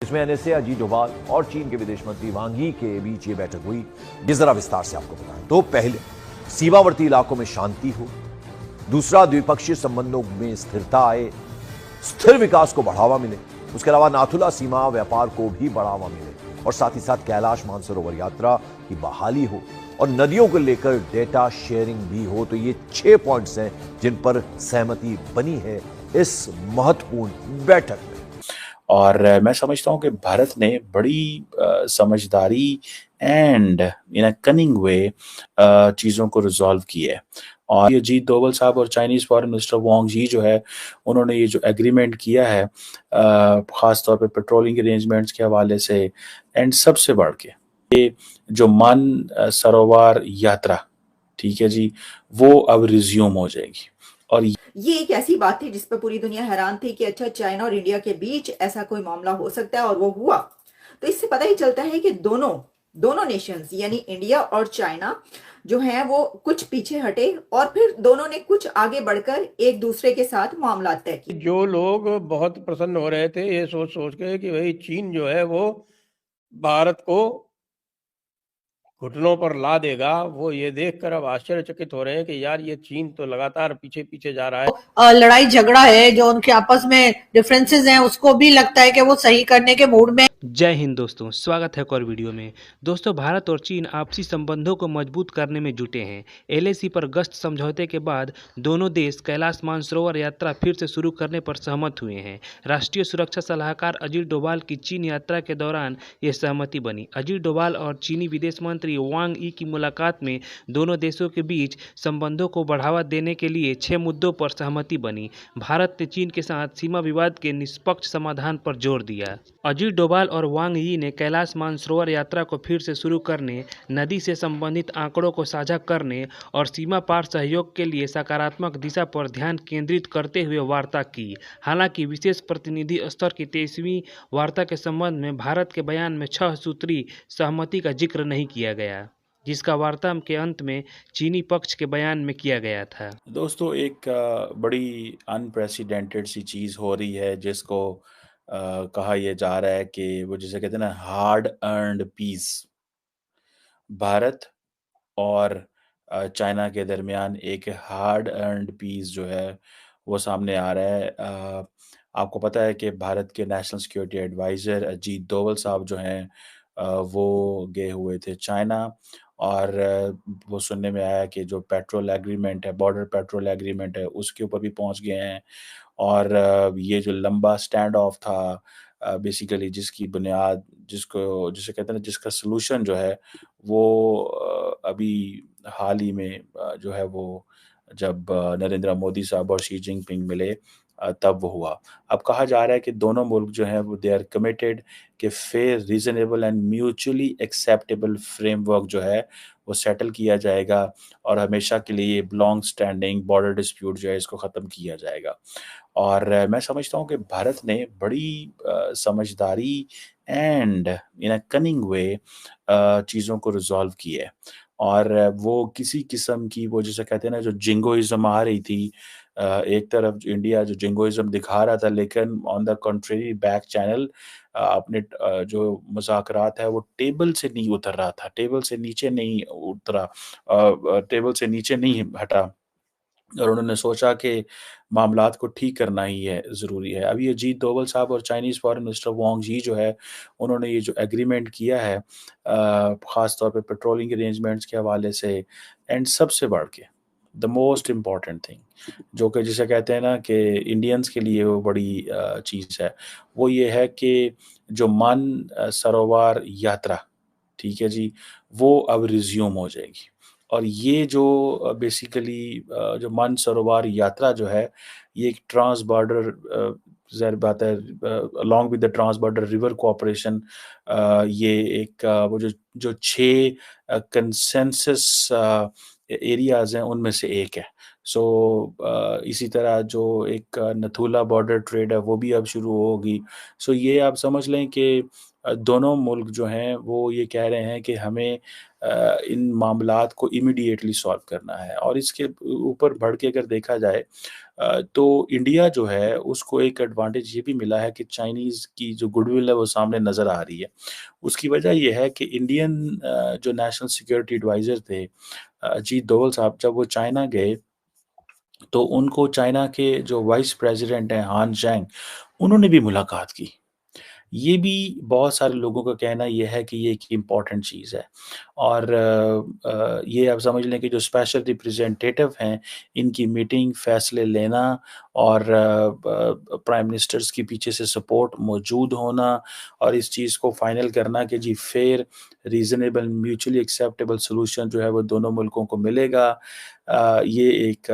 इसमें एनएसए अजीत डोभाल और चीन के विदेश मंत्री वांग यी के बीच ये बैठक हुई। जिस जरा विस्तार से आपको बताएं तो पहले सीमावर्ती इलाकों में शांति हो, दूसरा द्विपक्षीय संबंधों में स्थिरता आए, स्थिर विकास को बढ़ावा मिले, उसके अलावा नाथुला सीमा व्यापार को भी बढ़ावा मिले और साथ ही साथ कैलाश मानसरोवर यात्रा की बहाली हो और नदियों को लेकर डेटा शेयरिंग भी हो। तो ये 6 पॉइंट्स हैं जिन पर सहमति बनी है इस महत्वपूर्ण बैठक में। और मैं समझता हूँ कि भारत ने बड़ी समझदारी एंड इन अ कनिंग वे चीज़ों को रिजॉल्व किया है। और ये अजीत डोभाल साहब और चाइनीज फॉरेन मिनिस्टर वांग यी जो है, उन्होंने ये जो एग्रीमेंट किया है ख़ास तौर पे पेट्रोलिंग अरेंजमेंट्स के हवाले से, एंड सबसे बढ़ के ये जो सरोवर यात्रा, ठीक है जी, वो अब रिज्यूम हो जाएगी। और ये एक ऐसी बात थी जिस पर पूरी दुनिया हैरान थी कि अच्छा चाइना और इंडिया के बीच ऐसा कोई मामला हो सकता है, और वो हुआ। तो इससे पता ही चलता है कि दोनों नेशंस यानी इंडिया और चाइना जो है वो कुछ पीछे हटे और फिर दोनों ने कुछ आगे बढ़कर एक दूसरे के साथ मामला तय किए। जो लोग बहुत प्रसन्न हो रहे थे ये सोच सोच के कि भाई चीन जो है वो भारत को घुटनों पर ला देगा, वो ये देखकर अब आश्चर्यचकित हो रहे हैं कि यार ये चीन तो लगातार पीछे पीछे जा रहा है। लड़ाई झगड़ा है जो उनके आपस में डिफरेंसेस हैं, उसको भी लगता है कि वो सही करने के मूड में। जय हिंद दोस्तों, स्वागत है एक और वीडियो में। दोस्तों, भारत और चीन आपसी संबंधों को मजबूत करने में जुटे हैं। एलएसी पर गश्त समझौते के बाद दोनों देश कैलाश मानसरोवर यात्रा फिर से शुरू करने पर सहमत हुए हैं। राष्ट्रीय सुरक्षा सलाहकार अजीत डोभाल की चीन यात्रा के दौरान ये सहमति बनी। अजीत डोभाल और चीनी विदेश मंत्री वांग यी की मुलाकात में दोनों देशों के बीच संबंधों को बढ़ावा देने के लिए 6 मुद्दों पर सहमति बनी। भारत ने चीन के साथ सीमा विवाद के निष्पक्ष समाधान पर जोर दिया। अजीत डोभाल और वांग यी ने कैलाश मानसरोवर यात्रा को फिर से शुरू करने, नदी से संबंधित आंकड़ों को साझा करने और सीमा पार सहयोग के लिए सकारात्मक दिशा पर ध्यान केंद्रित करते हुए वार्ता की। हालांकि विशेष प्रतिनिधि स्तर की 23वीं वार्ता के संबंध में भारत के बयान में 6 सूत्री सहमति का जिक्र नहीं किया गया, जिसका वार्ता के अंत में चीनी पक्ष के बयान में किया गया था। दोस्तों, एक बड़ी अनप्रेसिडेंटेड सी चीज़ हो रही है जिसको कहा यह जा रहा है कि वो जिसे कहते हैं ना, हार्ड अर्न्ड पीस। भारत और चाइना के दरमियान एक हार्ड अर्न्ड पीस जो है वो सामने आ रहा है। आपको पता है कि भारत के national security adviser Ajit Doval साहब जो हैं, वो गए हुए थे चाइना, और वो सुनने में आया कि जो पेट्रोल एग्रीमेंट है, बॉर्डर पेट्रोल एग्रीमेंट है, उसके ऊपर भी पहुंच गए हैं। और ये जो लंबा स्टैंड ऑफ था, बेसिकली जिसकी बुनियाद, जिसे कहते हैं ना, जिसका सलूशन जो है वो अभी हाल ही में जो है वो जब नरेंद्र मोदी साहब और शी जिनपिंग मिले, तब वो हुआ। अब कहा जा रहा है कि दोनों मुल्क जो हैं वो दे आर कमिटेड कि fair, reasonable and mutually acceptable framework जो है वो सेटल किया जाएगा और हमेशा के लिए लॉन्ग स्टैंडिंग बॉर्डर डिस्प्यूट जो है इसको ख़त्म किया जाएगा। और मैं समझता हूँ कि भारत ने बड़ी समझदारी एंड इन अ कनिंग वे चीज़ों को रिजॉल्व किया है। और वो किसी किस्म की, वो जिसे कहते हैं ना, जो जिंगोइज्म आ रही थी, एक तरफ जो इंडिया जो जिंगोइज्म दिखा रहा था, लेकिन on the country back channel अपने जो मुज़ाकरात है वो टेबल से नहीं उतर रहा था, टेबल से नीचे नहीं उतरा, टेबल से नीचे नहीं हटा, और उन्होंने सोचा कि मामलात को ठीक करना ही है, ज़रूरी है। अभी अजीत डोभाल साहब और चाइनीज़ फॉरेन मिनिस्टर वांग यी जो है, उन्होंने ये जो एग्रीमेंट किया है ख़ास तौर पे पेट्रोलिंग अरेंजमेंट्स के हवाले से, एंड सबसे बढ़ के द मोस्ट इम्पॉर्टेंट थिंग, जो कि जिसे कहते हैं ना कि इंडियंस के लिए वो बड़ी चीज़ है, वो ये है कि जो सरोवर यात्रा, ठीक है जी, वो अब रिज़्यूम हो जाएगी। और ये जो बेसिकली जो मानसरोवर यात्रा जो है, ये एक ट्रांस बॉर्डर, ज़ाहिर बात है, along with the trans border river cooperation, ये एक वो जो 6 कंसेंसस एरियाज़ हैं उनमें से एक है। सो इसी तरह जो एक नथुला बॉर्डर ट्रेड है वो भी अब शुरू होगी। सो ये आप समझ लें कि दोनों मुल्क जो हैं वो ये कह रहे हैं कि हमें इन मामलात को इमीडिएटली सॉल्व करना है। और इसके ऊपर बढ़ के अगर देखा जाए, तो इंडिया जो है उसको एक एडवांटेज ये भी मिला है कि चाइनीज़ की जो गुडविल है वो सामने नज़र आ रही है। उसकी वजह ये है कि इंडियन जो नेशनल सिक्योरिटी एडवाइज़र थे अजीत डोवल साहब, जब वो चाइना गए तो उनको चाइना के जो वाइस प्रेसिडेंट हैं हान जैंग, उन्होंने भी मुलाकात की। ये भी बहुत सारे लोगों का कहना ये है कि ये एक इम्पॉर्टेंट चीज़ है और ये आप समझ लें कि जो स्पेशल रिप्रेजेंटेटिव हैं, इनकी मीटिंग, फैसले लेना और प्राइम मिनिस्टर्स के पीछे से सपोर्ट मौजूद होना और इस चीज़ को फाइनल करना कि जी fair, reasonable, mutually acceptable solution जो है वो दोनों मुल्कों को मिलेगा। ये एक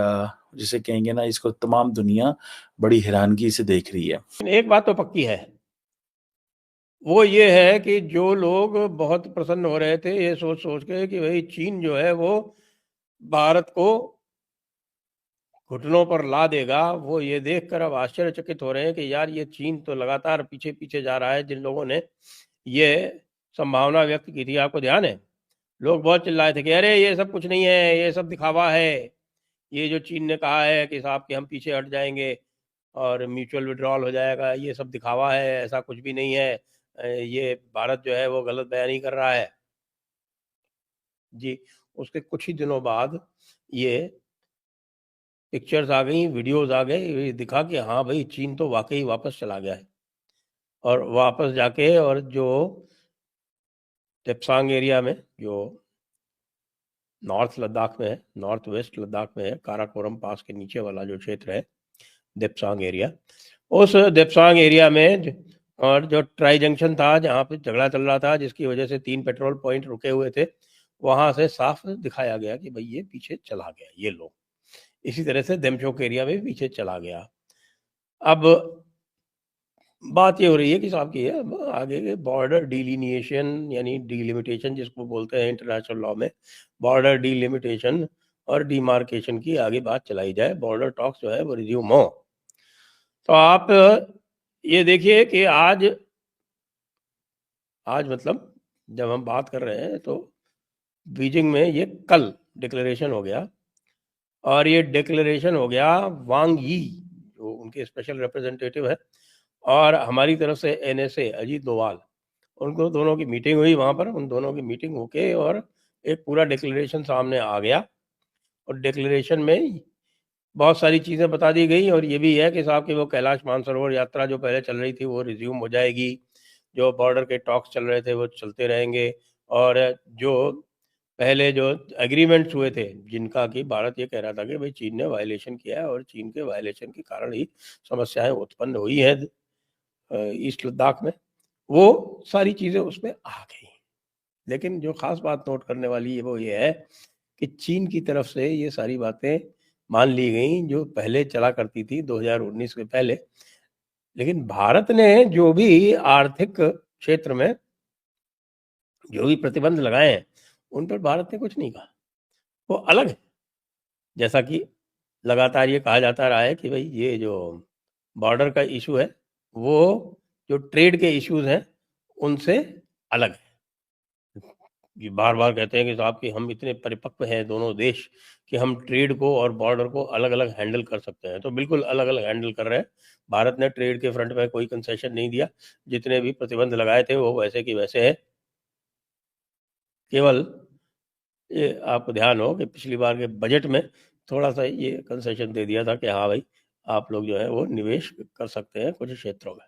जिसे कहेंगे ना, इसको तमाम दुनिया बड़ी हैरानगी से देख रही है। एक बात तो पक्की है, वो ये है कि जो लोग बहुत प्रसन्न हो रहे थे ये सोच सोच के कि भाई चीन जो है वो भारत को घुटनों पर ला देगा, वो ये देखकर अब आश्चर्यचकित हो रहे हैं कि यार ये चीन तो लगातार पीछे पीछे जा रहा है। जिन लोगों ने ये संभावना व्यक्त की थी, आपको ध्यान है, लोग बहुत चिल्लाए थे कि अरे ये सब कुछ नहीं है, ये सब दिखावा है, ये जो चीन ने कहा है कि साहब कि हम पीछे हट जाएंगे और म्यूचुअल विड्रॉल हो जाएगा, ये सब दिखावा है, ऐसा कुछ भी नहीं है, ये भारत जो है वो गलत बयानी कर रहा है। जी, उसके कुछ ही दिनों बाद ये पिक्चर्स आ गई, वीडियोस आ गए, ये दिखा कि हाँ भाई चीन तो वाकई वापस चला गया है और वापस जाके और जो तेप्सांग एरिया में, जो नॉर्थ लद्दाख में है, नॉर्थ वेस्ट लद्दाख में है, काराकोरम पास के नीचे वाला जो क्षेत्र है देप्सांग एरिया, उस देप्सांग एरिया में और जो ट्राई जंक्शन था जहाँ पे झगड़ा चल रहा था, जिसकी वजह से 3 पेट्रोल पॉइंट रुके हुए थे, वहां से साफ दिखाया गया कि भाई ये पीछे चला गया, ये लोग। इसी तरह से देमचोक एरिया में पीछे चला गया। अब बात ये हो रही है कि साहब की है अब आगे के बॉर्डर डिलिनिएशन यानी डिलिमिटेशन जिसको बोलते हैं इंटरनेशनल लॉ में, बॉर्डर डिलिमिटेशन और डिमार्केशन की आगे बात चलाई जाए, बॉर्डर टॉक्स जो है वो रिज्यूम हो। तो आप ये देखिए कि आज मतलब जब हम बात कर रहे हैं तो बीजिंग में ये कल डिक्लेरेशन हो गया और ये डिक्लेरेशन हो गया वांग यी जो उनके स्पेशल रिप्रेजेंटेटिव है और हमारी तरफ से एनएसए अजीत डोवाल, उनको दोनों की मीटिंग हुई वहाँ पर, उन दोनों की मीटिंग होके और एक पूरा डिक्लेरेशन सामने आ गया और डिक्लेरेशन में बहुत सारी चीज़ें बता दी गई और ये भी है कि साहब कि वो कैलाश मानसरोवर यात्रा जो पहले चल रही थी वो रिज्यूम हो जाएगी, जो बॉर्डर के टॉक्स चल रहे थे वो चलते रहेंगे और जो पहले जो एग्रीमेंट्स हुए थे जिनका कि भारत ये कह रहा था कि भाई चीन ने वायलेशन किया है और चीन के वायलेशन के कारण ही समस्याएं उत्पन्न हुई हैं ईस्ट लद्दाख में, वो सारी चीज़ें उसमें आ गई। लेकिन जो खास बात नोट करने वाली है वो ये है कि चीन की तरफ से ये सारी बातें मान ली गई जो पहले चला करती थी 2019 के पहले, लेकिन भारत ने जो भी आर्थिक क्षेत्र में जो भी प्रतिबंध लगाए हैं उन पर भारत ने कुछ नहीं कहा, वो अलग है। जैसा कि लगातार ये कहा जाता रहा है कि भाई ये जो बॉर्डर का इशू है वो जो ट्रेड के इश्यूज हैं उनसे अलग है। ये बार बार कहते हैं कि साहब कि हम इतने परिपक्व हैं दोनों देश कि हम ट्रेड को और बॉर्डर को अलग अलग हैंडल कर सकते हैं, तो बिल्कुल अलग अलग हैंडल कर रहे हैं। भारत ने ट्रेड के फ्रंट में कोई कंसेशन नहीं दिया, जितने भी प्रतिबंध लगाए थे वो वैसे की वैसे है। केवल ये आपको ध्यान हो कि पिछली बार के बजट में थोड़ा सा ये कंसेशन दे दिया था कि हाँ भाई आप लोग जो है वो निवेश कर सकते हैं कुछ क्षेत्रों में।